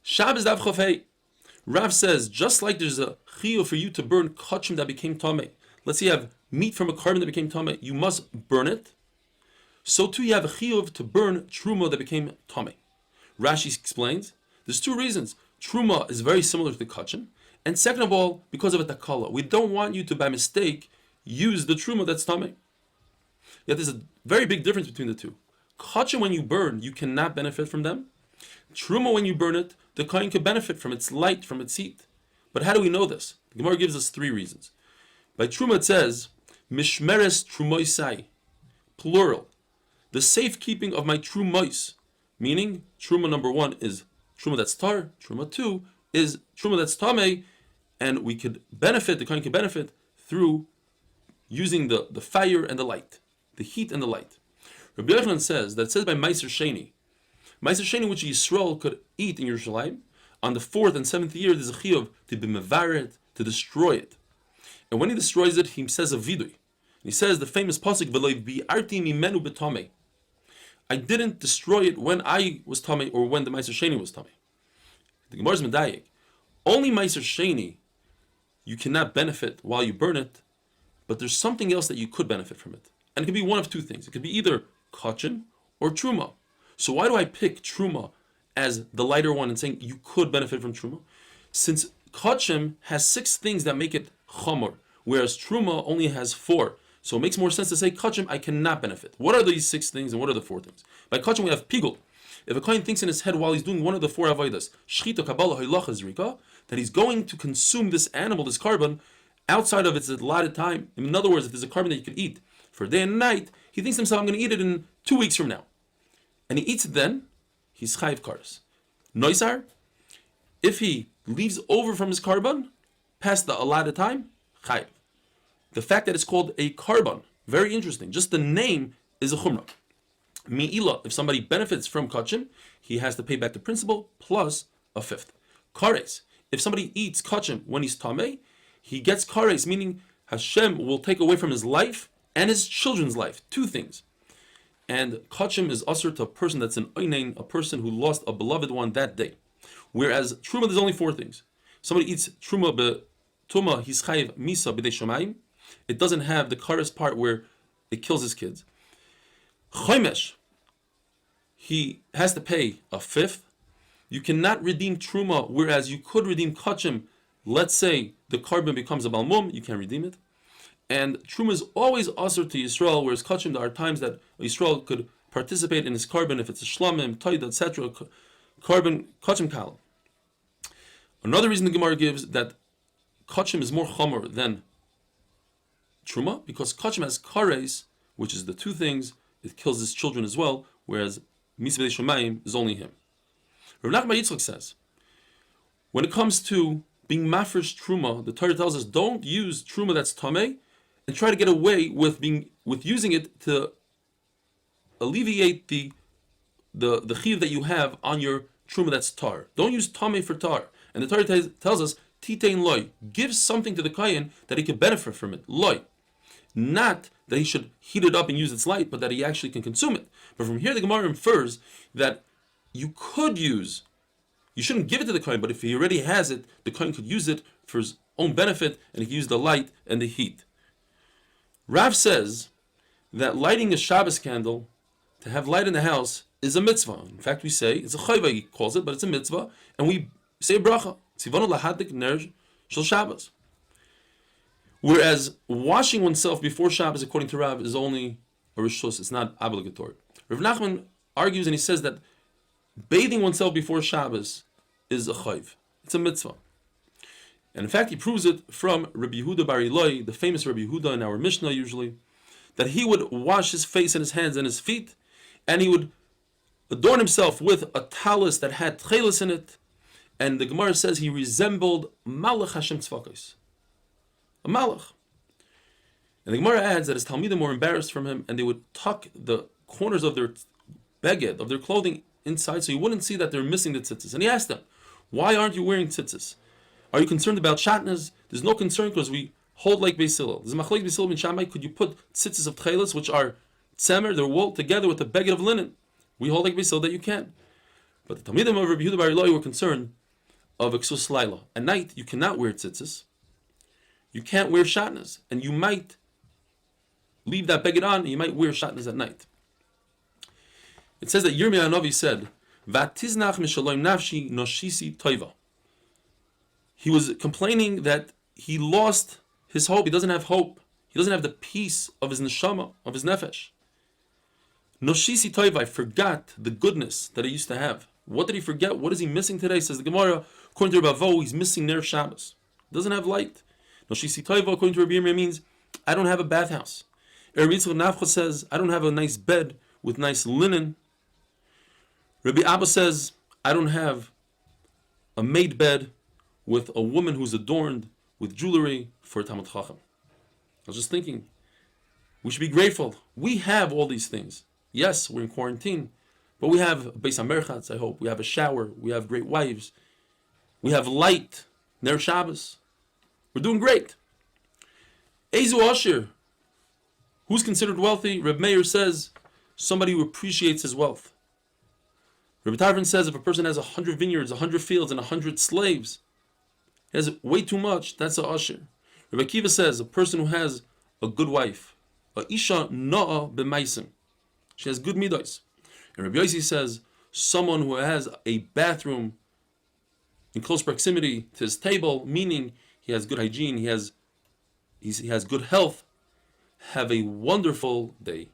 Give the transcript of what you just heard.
Shabbos Daf Chofei. Rav says, just like there's a chiyuv for you to burn kachim that became tamei. Let's say you have meat from a carbon that became tamei, you must burn it. So too you have a chiyuv to burn truma that became tamei. Rashi explains, there's two reasons. Truma is very similar to the kachim, and second of all, because of a takala. We don't want you to, by mistake, use the truma that's tamei. Yet there's a very big difference between the two. Kachim, when you burn, you cannot benefit from them. Truma, when you burn it, the kohen can benefit from its light, from its heat. But how do we know this? The Gemara gives us three reasons. By truma it says, Mishmeres trumoisai, plural. The safekeeping of my trumois, meaning truma number one is truma that's tar, truma two is truma that's tamei, and we could benefit, the kohen can benefit through using the fire and the light, the heat and the light. Rabbi Yochanan says that it says by Meiser Sheni, Meiser Sheni which Yisrael could eat in Yerushalayim, on the 4th and 7th year there's a chiyuv to be mevaret, to destroy it. And when he destroys it, he says a vidui. He says the famous pasuk, V'lo bi'arti mimenu b'tamei. I didn't destroy it when I was tamei or when the Meiser Sheni was tamei. The Gemara is medayek. Only Meiser Sheni you cannot benefit while you burn it, but there's something else that you could benefit from it. And it could be one of two things. It could be either kachin or truma. So why do I pick truma as the lighter one and saying you could benefit from truma? Since kachim has 6 things that make it chamor, whereas truma only has 4. So it makes more sense to say kachim I cannot benefit. What are these 6 things and what are the 4 things? By kachim we have pigul. If a kohen thinks in his head while he's doing one of the 4 avodas, shchita, kabbalah, hoylach, zrika, that he's going to consume this animal, this carbon, outside of its allotted time. In other words, if there's a carbon that you could eat for day and night, he thinks to himself, I'm going to eat it in 2 weeks from now. And he eats it then, he's chayiv kares. Noisar, if he leaves over from his carbon, past the allotted time, chayiv. The fact that it's called a carbon, very interesting. Just the name is a chumrah. Mi'ila, if somebody benefits from kachim, he has to pay back the principal plus a 5th. Kares, if somebody eats kachim when he's tamei, he gets kares, meaning Hashem will take away from his life and his children's life. 2 things. And kachim is usher to a person that's an oinain, a person who lost a beloved one that day. Whereas truma, there's only 4 things. Somebody eats truma betuma, he's chayiv misa b'dei shamayim. It doesn't have the kares part where it kills his kids. Chomesh, he has to pay a 5th. You cannot redeem truma, whereas you could redeem kachim. Let's say the carbon becomes a balmum, you can redeem it. And truma is always usher to Yisrael, whereas kachim, there are times that Yisrael could participate in his carbon if it's a shlamim, taida, etc. Carbon, kachim kalam. Another reason the Gemara gives that kachim is more chomer than truma, because kachim has kares, which is the 2 things, it kills his children as well, whereas misa b'dei shamayim is only him. Rav Nachman Yitzchak says, when it comes to being mafresh truma, the Torah tells us don't use truma that's tamei, and try to get away with using it to alleviate the chiv that you have on your truma that's tar. Don't use tamei for tar. And the Torah tells us titein loy, give something to the kohen that he can benefit from it. Loy, not that he should heat it up and use its light, but that he actually can consume it. But from here the Gemara infers that you shouldn't give it to the kohen, but if he already has it, the kohen could use it for his own benefit, and he could use the light and the heat. Rav says that lighting a Shabbos candle, to have light in the house, is a mitzvah. In fact, we say, it's a chayva, he calls it, but it's a mitzvah, and we say a bracha. Tzivonu lahadik ner shel Shabbos. Whereas washing oneself before Shabbos, according to Rav, is only a rishus, it's not obligatory. Rav Nachman argues and he says that bathing oneself before Shabbos is a chayv. It's a mitzvah. And in fact, he proves it from Rabbi Yehuda Bar Eloi, the famous Rabbi Yehuda in our Mishnah usually, that he would wash his face and his hands and his feet, and he would adorn himself with a talis that had tchelis in it, and the Gemara says he resembled Malach Hashem Tzvakos. A Malach. And the Gemara adds that his Talmidim were embarrassed from him, and they would tuck the corners of their beged, of their clothing, inside, so you wouldn't see that they're missing the tzitzis. And he asked them, why aren't you wearing tzitzis? Are you concerned about shatnas? There's no concern because we hold like Beis Hillel. There's machlek Beis Hillel ben Shammai. Could you put tzitzis of tchelis, which are tzemer, they're wool, together with a beged of linen? We hold like Beis Hillel that you can. But the Talmidim of Rabbi Yehuda Bar Eloi were concerned of Eksus Laila. At night, you cannot wear tzitzis. You can't wear shatnas. And you might leave that beged on, and you might wear shatnas at night. It says that Yirmiyah Hanavi said, Vatiznach mishalom nafshi noshisi toiva. He was complaining that he lost his hope. He doesn't have hope. He doesn't have the peace of his neshama, of his nefesh. Noshisi toiva, I forgot the goodness that he used to have. What did he forget? What is he missing today? Says the Gemara, according to Rabavo, he's missing Ner Shabbos. Doesn't have light. Noshisi toiva, according to Rabbi Yirmiyah, means I don't have a bathhouse. Rabbi Yitzchak Nafcha says, I don't have a nice bed with nice linen. Rabbi Abba says, I don't have a made bed with a woman who's adorned with jewelry for a Talmid Chacham. I was just thinking, we should be grateful. We have all these things. Yes, we're in quarantine, but we have a Beis HaMerchatz, I hope. We have a shower. We have great wives. We have light. Ner Shabbos. We're doing great. Ezu Asher, who's considered wealthy? Reb Meir says, somebody who appreciates his wealth. Rabbi Tarfon says if a person has 100 vineyards, 100 fields, and 100 slaves, he has way too much, that's a usher. Rabbi Akiva says a person who has a good wife, a isha na'a b'maisim, she has good midos. And Rabbi Yossi says someone who has a bathroom in close proximity to his table, meaning he has good hygiene, he has good health, have a wonderful day.